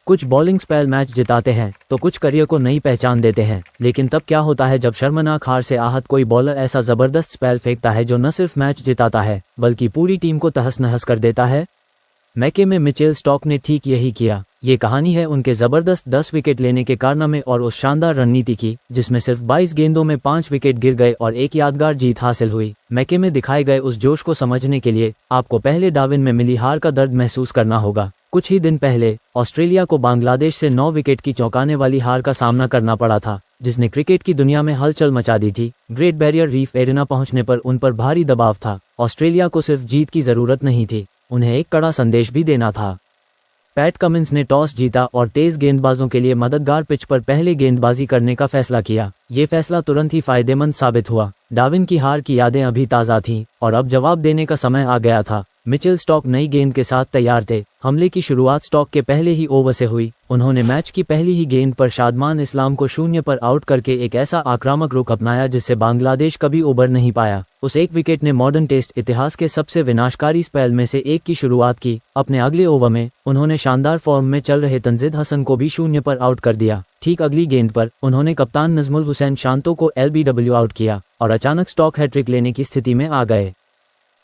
कुछ bowling spell match जिताते हैं तो कुछ करियर को नई पहचान देते हैं, लेकिन तब क्या होता है जब शर्मनाक हार से आहत कोई बॉलर ऐसा जबरदस्त स्पेल फेंकता है जो न सिर्फ मैच जिताता है बल्कि पूरी टीम को तहस नहस कर देता है। मैके में मिचेल स्टॉक ने ठीक यही किया। ये कहानी है उनके जबरदस्त 10 विकेट लेने के कारनामे और उस शानदार रणनीति की जिसमें सिर्फ 22 गेंदों में 5 विकेट गिर गए और एक यादगार जीत हासिल हुई। मैके में दिखाए गए उस जोश को समझने के लिए आपको पहले डार्विन में मिली हार का दर्द महसूस करना होगा। कुछ ही दिन पहले ऑस्ट्रेलिया को बांग्लादेश से 9 विकेट की चौंकाने वाली हार का सामना करना पड़ा था, जिसने क्रिकेट की दुनिया में हलचल मचा दी थी। ग्रेट बैरियर रीफ एरिना पहुंचने पर उन पर भारी दबाव था। ऑस्ट्रेलिया को सिर्फ जीत की जरूरत नहीं थी, उन्हें एक कड़ा संदेश भी देना था। पैट कमिंस ने टॉस जीता और तेज गेंदबाजों के लिए मददगार पिच पर पहले गेंदबाजी करने का फैसला किया। ये फैसला तुरंत ही फायदेमंद साबित हुआ। डार्विन की हार की यादें अभी ताज़ा थीं और अब जवाब देने का समय आ गया था। मिचेल स्टॉक नई गेंद के साथ तैयार थे। हमले की शुरुआत स्टॉक के पहले ही ओवर से हुई। उन्होंने मैच की पहली ही गेंद पर शादमान इस्लाम को 0 पर आउट करके एक ऐसा आक्रामक रुख अपनाया जिससे बांग्लादेश कभी उबर नहीं पाया। उस एक विकेट ने मॉडर्न टेस्ट इतिहास के सबसे विनाशकारी स्पेल में से एक की शुरुआत की। अपने अगले ओवर में उन्होंने शानदार फॉर्म में चल रहे तंजीद हसन को भी 0 पर आउट कर दिया। ठीक अगली गेंद पर उन्होंने कप्तान नजमुल हुसैन शांतो को LBW आउट किया और अचानक स्टॉक हैट्रिक लेने की स्थिति में आ गए।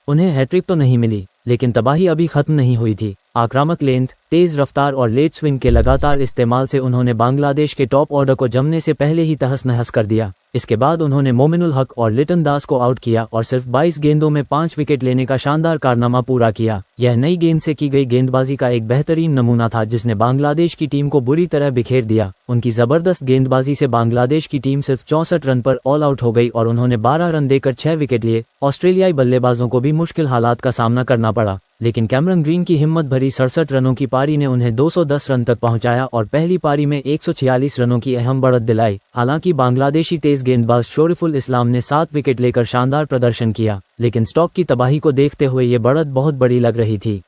उन्हें हैट्रिक तो नहीं मिली, लेकिन तबाही अभी खत्म नहीं हुई थी। आक्रामक लेंथ, तेज रफ्तार और लेट स्विंग के लगातार इस्तेमाल से उन्होंने बांग्लादेश के टॉप ऑर्डर को जमने से पहले ही तहस नहस कर दिया। इसके बाद उन्होंने मोमिनुल हक और लिटन दास को आउट किया और सिर्फ 22 गेंदों में 5 विकेट लेने का शानदार कारनामा पूरा किया। यह नई गेंद से की गई गेंदबाजी का एक बेहतरीन नमूना था जिसने बांग्लादेश की टीम को बुरी तरह बिखेर दिया। उनकी जबरदस्त गेंदबाजी से बांग्लादेश की टीम सिर्फ 64 रन पर ऑल आउट हो गई और उन्होंने 12 रन देकर 6 विकेट लिए। ऑस्ट्रेलियाई बल्लेबाजों को भी मुश्किल हालात का सामना करना पड़ा, लेकिन कैमरन ग्रीन की हिम्मत भरी 67 रनों की पारी ने उन्हें 210 रन तक पहुंचाया और पहली पारी में 146 रनों की अहम बढ़त दिलाई। हालांकि बांग्लादेशी तेज गेंदबाज शोरिफुल इस्लाम ने 7 विकेट लेकर शानदार प्रदर्शन किया, लेकिन स्टॉक की तबाही को देखते हुए ये बढ़त बहुत बड़ी लग रही थी।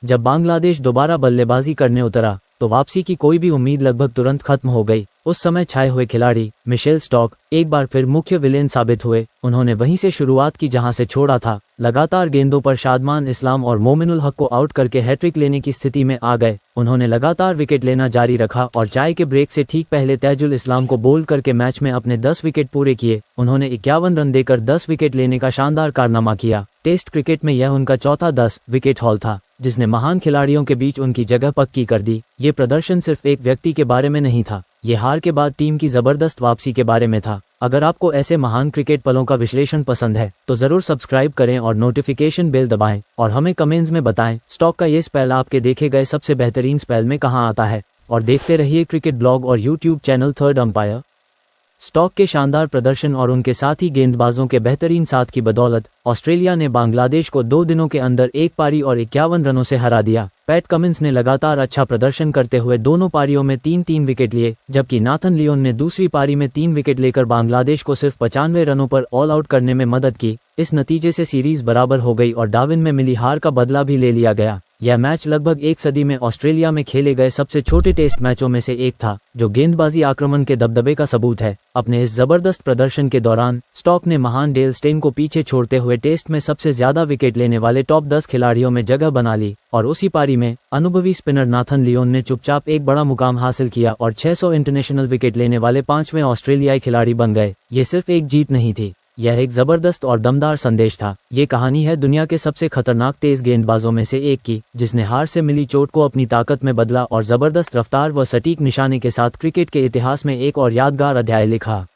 जब बांग्लादेश दोबारा बल्लेबाजी करने उतरा तो वापसी की कोई भी उम्मीद लगभग तुरंत खत्म हो गई। उस समय छाए हुए खिलाड़ी मिशेल स्टॉक एक बार फिर मुख्य विलेन साबित हुए। उन्होंने वहीं से शुरुआत की जहां से छोड़ा था। लगातार गेंदों पर शादमान इस्लाम और मोमिनुल हक को आउट करके हैट्रिक लेने की स्थिति में आ गए। उन्होंने लगातार विकेट लेना जारी रखा और चाय के ब्रेक से ठीक पहले तैजुल इस्लाम को बोल्ड करके मैच में अपने 10 विकेट पूरे किए। उन्होंने 51 रन देकर 10 विकेट लेने का शानदार कारनामा किया। टेस्ट क्रिकेट में यह उनका चौथा 10 विकेट हॉल था, जिसने महान खिलाड़ियों के बीच उनकी जगह पक्की कर दी। ये प्रदर्शन सिर्फ एक व्यक्ति के बारे में नहीं था, ये हार के बाद टीम की जबरदस्त वापसी के बारे में था। अगर आपको ऐसे महान क्रिकेट पलों का विश्लेषण पसंद है तो जरूर सब्सक्राइब करें और नोटिफिकेशन बेल दबाएं और हमें कमेंट्स में बताएं स्टॉक का ये स्पेल आपके देखे गए सबसे बेहतरीन स्पेल में कहां आता है। और देखते रहिए क्रिकेट ब्लॉग और YouTube channel third umpire. Stock के शानदार प्रदर्शन और उनके साथी गेंदबाजों के बेहतरीन साथ की बदौलत ऑस्ट्रेलिया ने बांग्लादेश को 2 दिनों के अंदर एक पारी और 51 रनों से हरा दिया। पैट कमिंस ने लगातार अच्छा प्रदर्शन करते हुए दोनों पारियों में 3-3 विकेट लिए, जबकि नाथन लियोन ने दूसरी पारी में 3 विकेट लेकर बांग्लादेश को सिर्फ 95 रनों पर ऑल आउट करने में मदद की। इस नतीजे से सीरीज बराबर हो गई और डार्विन में मिली हार का बदला भी ले लिया गया। यह मैच लगभग एक सदी में ऑस्ट्रेलिया में खेले गए सबसे छोटे टेस्ट मैचों में से एक था, जो गेंदबाजी आक्रमण के दबदबे का सबूत है। अपने इस जबरदस्त प्रदर्शन के दौरान स्टॉक ने महान डेल स्टेन को पीछे छोड़ते हुए टेस्ट में सबसे ज्यादा विकेट लेने वाले टॉप 10 खिलाड़ियों में जगह बना ली और उसी पारी में अनुभवी स्पिनर नाथन लियोन ने चुपचाप एक बड़ा मुकाम हासिल किया और 600 इंटरनेशनल विकेट लेने वाले 5वें ऑस्ट्रेलियाई खिलाड़ी बन गए। ये सिर्फ एक जीत नहीं थी, यह एक जबरदस्त और दमदार संदेश था। ये कहानी है दुनिया के सबसे खतरनाक तेज गेंदबाजों में से एक की, जिसने हार से मिली चोट को अपनी ताकत में बदला और जबरदस्त रफ्तार व सटीक निशाने के साथ क्रिकेट के इतिहास में एक और यादगार अध्याय लिखा।